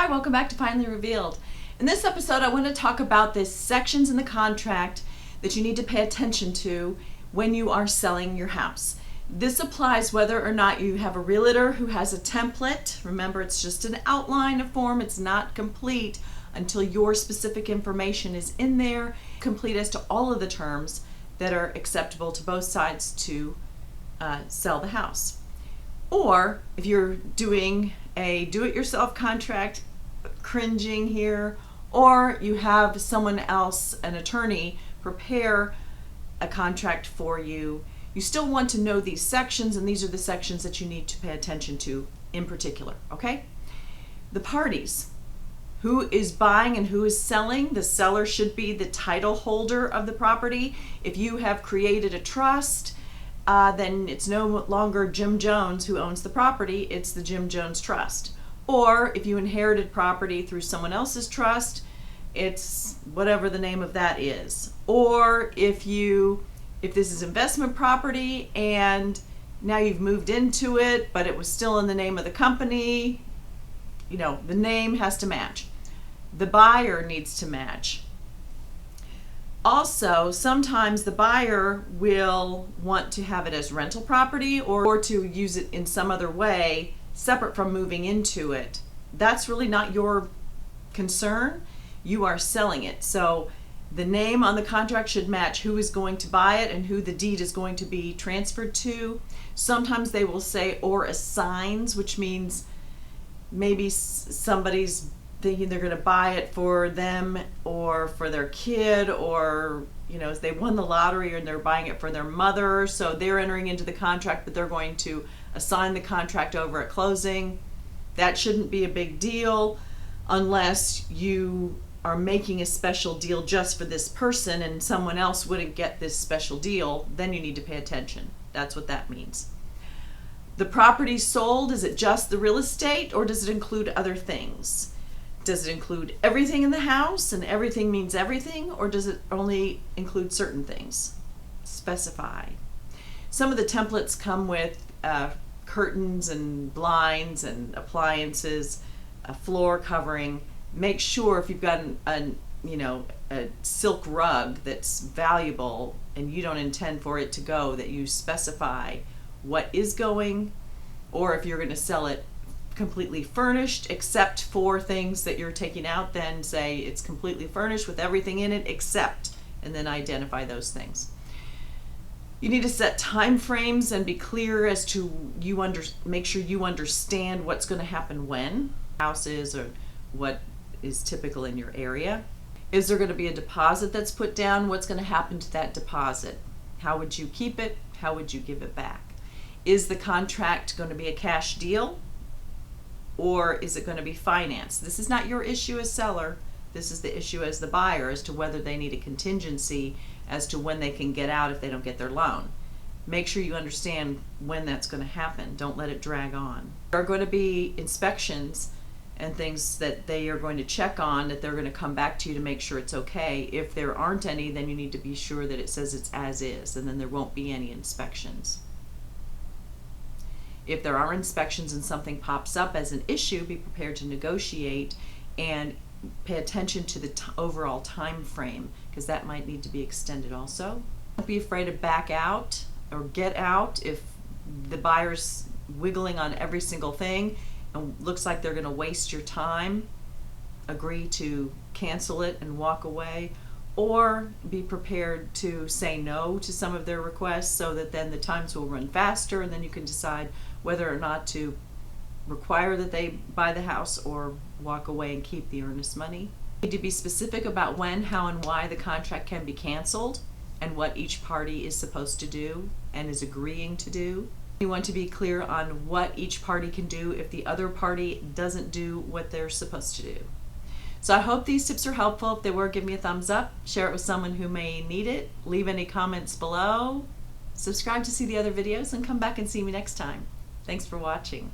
Hi, welcome back to Finally Revealed. In this episode, I want to talk about the sections in the contract that you need to pay attention to when you are selling your house. This applies whether or not you have a realtor who has a template. Remember, it's just an outline, a form. It's not complete until your specific information is in there, complete as to all of the terms that are acceptable to both sides to sell the house. Or if you're doing a do-it-yourself contract, cringing here, or you have someone else, an attorney, prepare a contract for you, you still want to know these sections, and these are the sections that you need to pay attention to in particular, okay? The parties. Who is buying and who is selling? The seller should be the title holder of the property. If you have created a trust, then it's no longer Jim Jones who owns the property, it's the Jim Jones Trust. Or if you inherited property through someone else's trust, it's whatever the name of that is. Or if this is investment property and now you've moved into it, but it was still in the name of the company, the name has to match. The buyer needs to match. Also, sometimes the buyer will want to have it as rental property or to use it in some other way separate from moving into it. That's really not your concern. You are selling it. So the name on the contract should match who is going to buy it and who the deed is going to be transferred to. Sometimes they will say or assigns, which means maybe somebody's thinking they're going to buy it for them or for their kid, or as they won the lottery and they're buying it for their mother, so they're entering into the contract, but they're going to assign the contract over at closing. That shouldn't be a big deal unless you are making a special deal just for this person and someone else wouldn't get this special deal. Then you need to pay attention. That's what that means. The property sold, is it just the real estate or does it include other things? Does it include everything in the house and everything means everything, or does it only include certain things? Specify. Some of the templates come with curtains and blinds and appliances, a floor covering. Make sure if you've got a silk rug that's valuable and you don't intend for it to go, that you specify what is going, or if you're going to sell it completely furnished except for things that you're taking out, then say it's completely furnished with everything in it except, and then identify those things. You need to set time frames and be clear as to make sure you understand what's going to happen when house is, or what is typical in your area. Is there going to be a deposit that's put down? What's going to happen to that deposit? How would you keep it? How would you give it back? Is the contract going to be a cash deal, or is it going to be financed? This is not your issue as seller. This is the issue as the buyer, as to whether they need a contingency as to when they can get out if they don't get their loan. Make sure you understand when that's going to happen. Don't let it drag on. There are going to be inspections and things that they are going to check on, that they're going to come back to you to make sure it's okay. If there aren't any, then you need to be sure that it says it's as is, and then there won't be any inspections. If there are inspections and something pops up as an issue, be prepared to negotiate and pay attention to the overall time frame, because that might need to be extended also. Don't be afraid to back out or get out if the buyer's wiggling on every single thing and looks like they're going to waste your time. Agree to cancel it and walk away, or be prepared to say no to some of their requests, so that then the times will run faster, and then you can decide whether or not to require that they buy the house or walk away and keep the earnest money. You need to be specific about when, how, and why the contract can be canceled, and what each party is supposed to do and is agreeing to do. You want to be clear on what each party can do if the other party doesn't do what they're supposed to do. So I hope these tips are helpful. If they were, give me a thumbs up, share it with someone who may need it, leave any comments below, subscribe to see the other videos, and come back and see me next time. Thanks for watching.